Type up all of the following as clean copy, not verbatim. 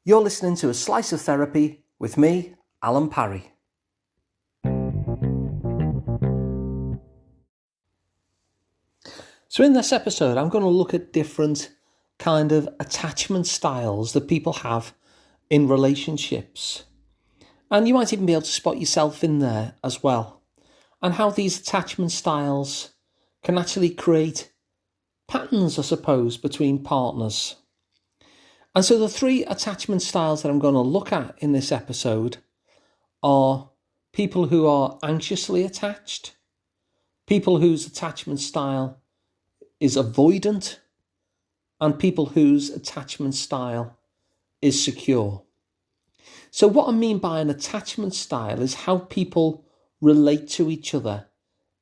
You're listening to A Slice of Therapy with me, Alun Parry. So in this episode, I'm going to look at different kind of attachment styles that people have in relationships. And you might even be able to spot yourself in there as well. And how these attachment styles can actually create patterns, I suppose, between partners. And so the three attachment styles that I'm going to look at in this episode are people who are anxiously attached, people whose attachment style is avoidant, and people whose attachment style is secure. So what I mean by an attachment style is how people relate to each other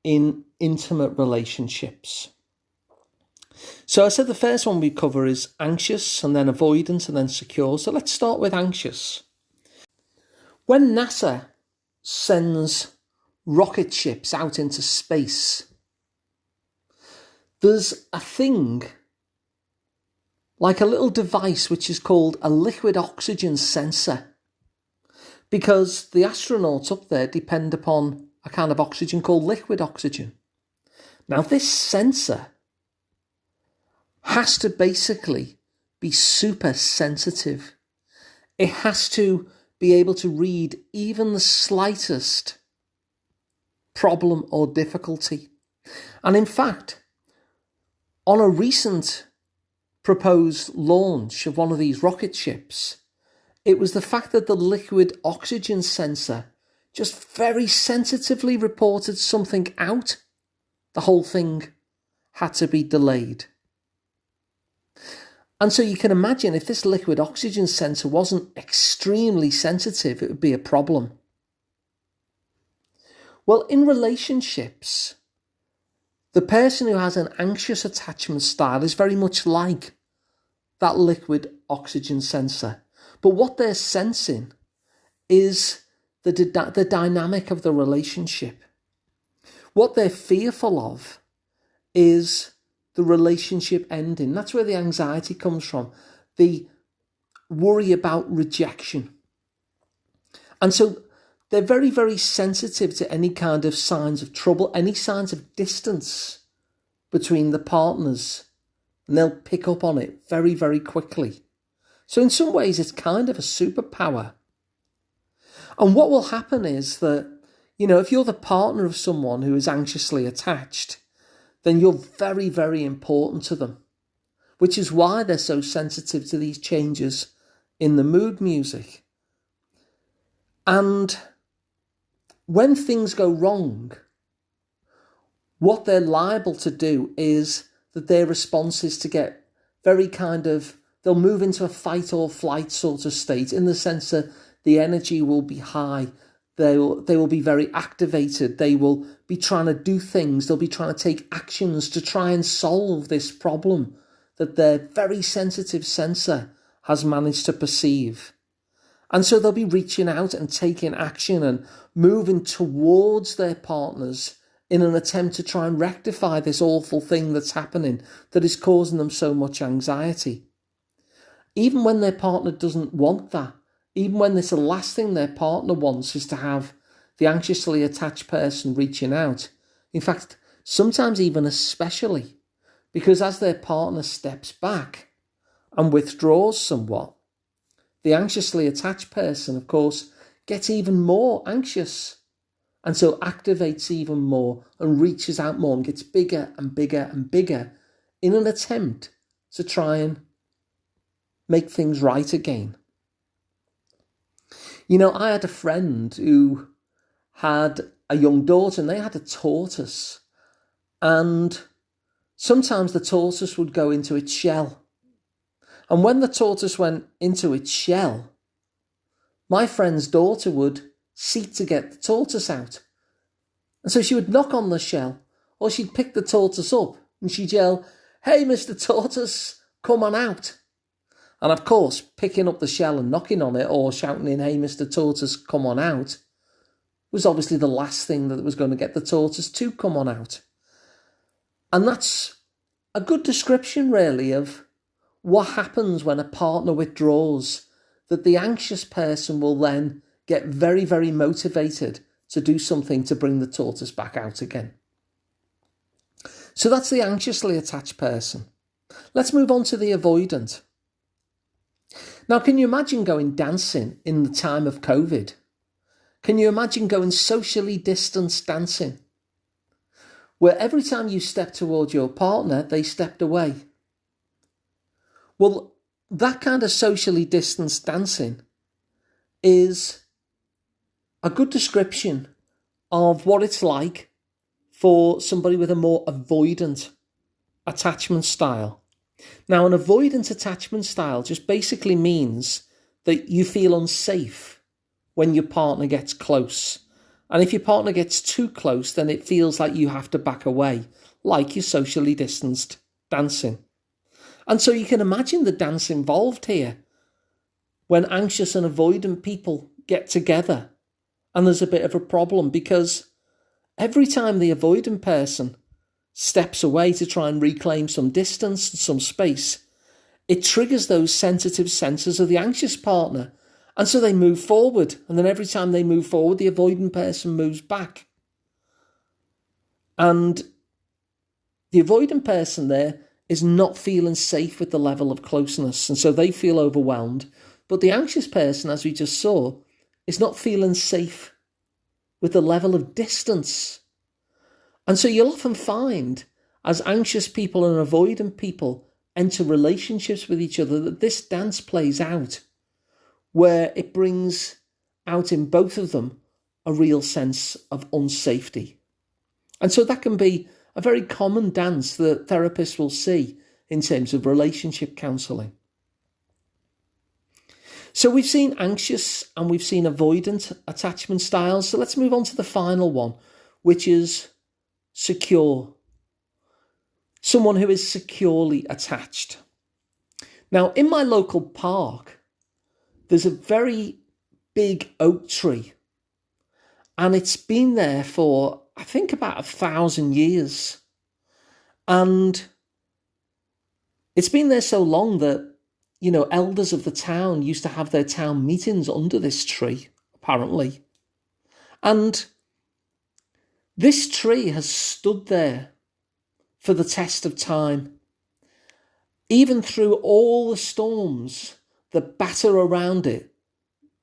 in intimate relationships. So I said the first one we cover is anxious, and then avoidant, and then secure. So let's start with anxious. When NASA sends rocket ships out into space, there's a thing like a little device which is called a liquid oxygen sensor, because the astronauts up there depend upon a kind of oxygen called liquid oxygen. Now this sensor has to basically be super sensitive. It has to be able to read even the slightest problem or difficulty. And in fact, on a recent proposed launch of one of these rocket ships, it was the fact that the liquid oxygen sensor just very sensitively reported something out. The whole thing had to be delayed. And so you can imagine if this liquid oxygen sensor wasn't extremely sensitive, it would be a problem. Well, in relationships, the person who has an anxious attachment style is very much like that liquid oxygen sensor. But what they're sensing is the dynamic of the relationship. What they're fearful of is the relationship ending. That's where the anxiety comes from, the worry about rejection. And so they're very, very sensitive to any kind of signs of trouble, any signs of distance between the partners, and they'll pick up on it very, very quickly. So in some ways, it's kind of a superpower. And what will happen is that, if you're the partner of someone who is anxiously attached, then you're very, very important to them, which is why they're so sensitive to these changes in the mood music. And when things go wrong, what they're liable to do is that their response is to get very they'll move into a fight or flight sort of state, in the sense that the energy will be high. They will be very activated. They will be trying to do things. They'll be trying to take actions to try and solve this problem that their very sensitive sensor has managed to perceive. And so they'll be reaching out and taking action and moving towards their partners in an attempt to try and rectify this awful thing that's happening that is causing them so much anxiety. Even when their partner doesn't want that, even when it's the last thing their partner wants is to have the anxiously attached person reaching out. In fact, sometimes even especially, because as their partner steps back and withdraws somewhat, the anxiously attached person, of course, gets even more anxious, and so activates even more and reaches out more and gets bigger and bigger and bigger in an attempt to try and make things right again. I had a friend who had a young daughter, and they had a tortoise. And sometimes the tortoise would go into its shell. And when the tortoise went into its shell, my friend's daughter would seek to get the tortoise out. And so she would knock on the shell, or she'd pick the tortoise up, and she'd yell, "Hey, Mr. Tortoise, come on out." And of course, picking up the shell and knocking on it, or shouting in, "Hey, Mr. Tortoise, come on out," was obviously the last thing that was going to get the tortoise to come on out. And that's a good description, really, of what happens when a partner withdraws that the anxious person will then get very, very motivated to do something to bring the tortoise back out again. So that's the anxiously attached person. Let's move on to the avoidant. Now, can you imagine going dancing in the time of COVID? Can you imagine going socially distanced dancing, where every time you step towards your partner, they stepped away? Well, that kind of socially distanced dancing is a good description of what it's like for somebody with a more avoidant attachment style. Now, an avoidant attachment style just basically means that you feel unsafe when your partner gets close. And if your partner gets too close, then it feels like you have to back away, like you're socially distanced dancing. And so you can imagine the dance involved here when anxious and avoidant people get together and there's a bit of a problem, because every time the avoidant person steps away to try and reclaim some distance and some space, it triggers those sensitive senses of the anxious partner. And so they move forward. And then every time they move forward, the avoidant person moves back. And the avoidant person there is not feeling safe with the level of closeness. And so they feel overwhelmed. But the anxious person, as we just saw, is not feeling safe with the level of distance. And so you'll often find, as anxious people and avoidant people enter relationships with each other, that this dance plays out, where it brings out in both of them a real sense of unsafety. And so that can be a very common dance that therapists will see in terms of relationship counselling. So we've seen anxious and we've seen avoidant attachment styles. So let's move on to the final one, which is secure. Someone who is securely attached. Now, in my local park, there's a very big oak tree, and it's been there for, I think, about 1,000 years. And it's been there so long that, elders of the town used to have their town meetings under this tree, apparently. And this tree has stood there for the test of time. Even through all the storms that batter around it,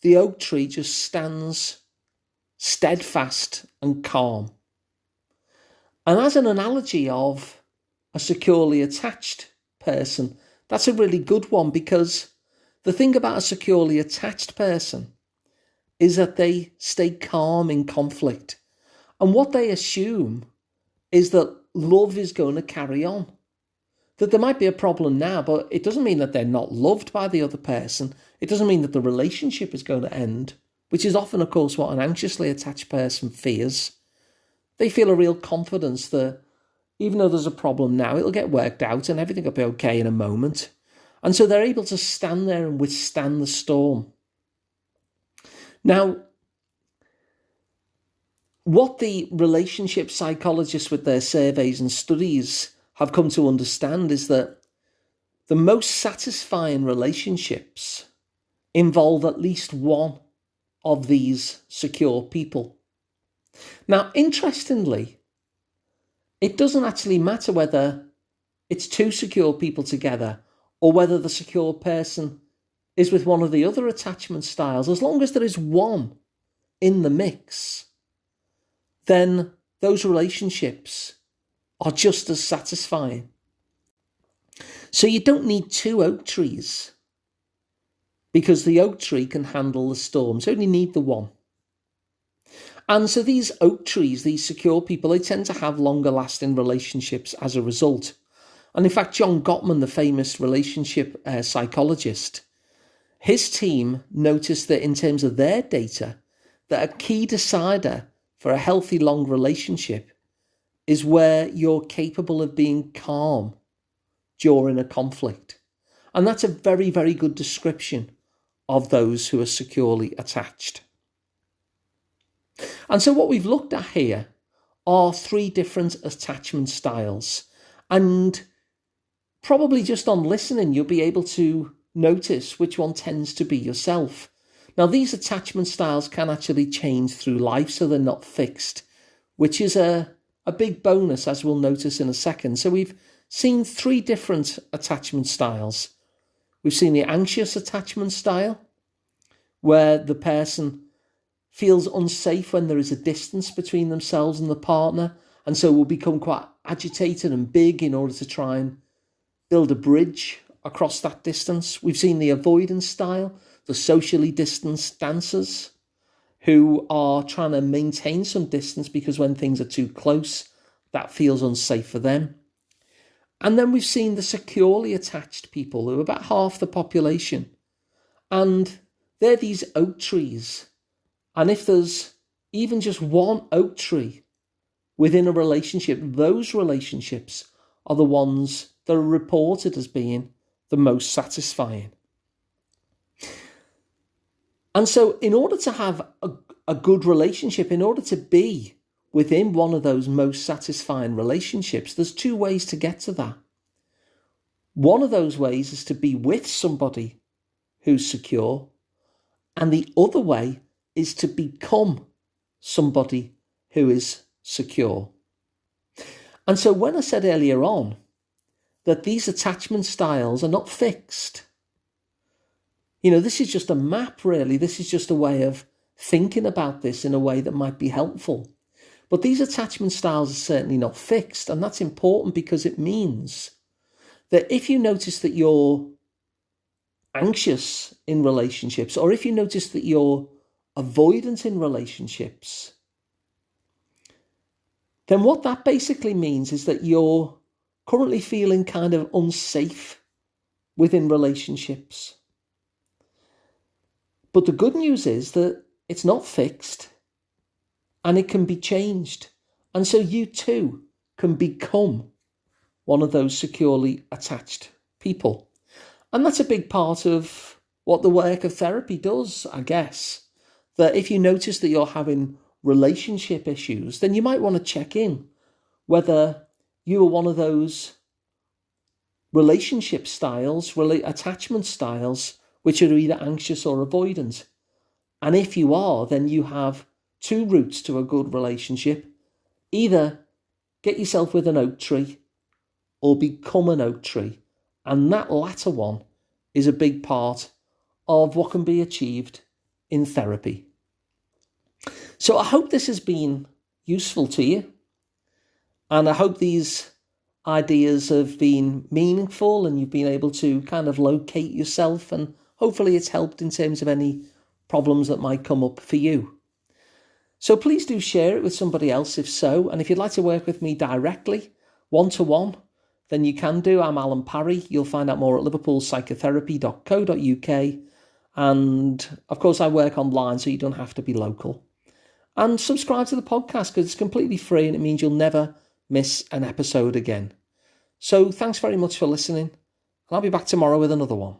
the oak tree just stands steadfast and calm. And as an analogy of a securely attached person, that's a really good one, because the thing about a securely attached person is that they stay calm in conflict. And what they assume is that love is going to carry on. That there might be a problem now, but it doesn't mean that they're not loved by the other person. It doesn't mean that the relationship is going to end, which is often, of course, what an anxiously attached person fears. They feel a real confidence that even though there's a problem now, it'll get worked out and everything will be okay in a moment. And so they're able to stand there and withstand the storm. Now, what the relationship psychologists with their surveys and studies have come to understand is that the most satisfying relationships involve at least one of these secure people. Now, interestingly, it doesn't actually matter whether it's two secure people together or whether the secure person is with one of the other attachment styles. As long as there is one in the mix, then those relationships are just as satisfying. So you don't need two oak trees, because the oak tree can handle the storms. You only need the one. And so these oak trees, these secure people, they tend to have longer lasting relationships as a result. And in fact, John Gottman, the famous relationship psychologist, his team noticed that in terms of their data, that a key decider for a healthy long relationship is where you're capable of being calm during a conflict. And that's a very, very good description of those who are securely attached. And so what we've looked at here are three different attachment styles. And probably just on listening, you'll be able to notice which one tends to be yourself. Now, these attachment styles can actually change through life, so they're not fixed, which is a big bonus, as we'll notice in a second. So we've seen 3 different attachment styles. We've seen the anxious attachment style, where the person feels unsafe when there is a distance between themselves and the partner, and so will become quite agitated and big in order to try and build a bridge across that distance. We've seen the avoidance style, the socially distanced dancers who are trying to maintain some distance because when things are too close, that feels unsafe for them. And then we've seen the securely attached people, who are about half the population. And they're these oak trees. And if there's even just one oak tree within a relationship, those relationships are the ones that are reported as being the most satisfying. And so in order to have a good relationship, in order to be within one of those most satisfying relationships, there's 2 ways to get to that. One of those ways is to be with somebody who's secure, and the other way is to become somebody who is secure. And so when I said earlier on that these attachment styles are not fixed, this is just a map, really. This is just a way of thinking about this in a way that might be helpful. But these attachment styles are certainly not fixed, and that's important because it means that if you notice that you're anxious in relationships, or if you notice that you're avoidant in relationships, then what that basically means is that you're currently feeling kind of unsafe within relationships. But the good news is that it's not fixed and it can be changed. And so you too can become one of those securely attached people. And that's a big part of what the work of therapy does, I guess. That if you notice that you're having relationship issues, then you might want to check in whether you are one of those relationship styles, attachment styles, which are either anxious or avoidant. And if you are, then you have 2 routes to a good relationship. Either get yourself with an oak tree or become an oak tree. And that latter one is a big part of what can be achieved in therapy. So I hope this has been useful to you. And I hope these ideas have been meaningful and you've been able to kind of locate yourself, and hopefully it's helped in terms of any problems that might come up for you. So please do share it with somebody else if so. And if you'd like to work with me directly, one-to-one, then you can do. I'm Alun Parry. You'll find out more at liverpoolpsychotherapy.co.uk. And of course, I work online, so you don't have to be local. And subscribe to the podcast because it's completely free and it means you'll never miss an episode again. So thanks very much for listening. And I'll be back tomorrow with another one.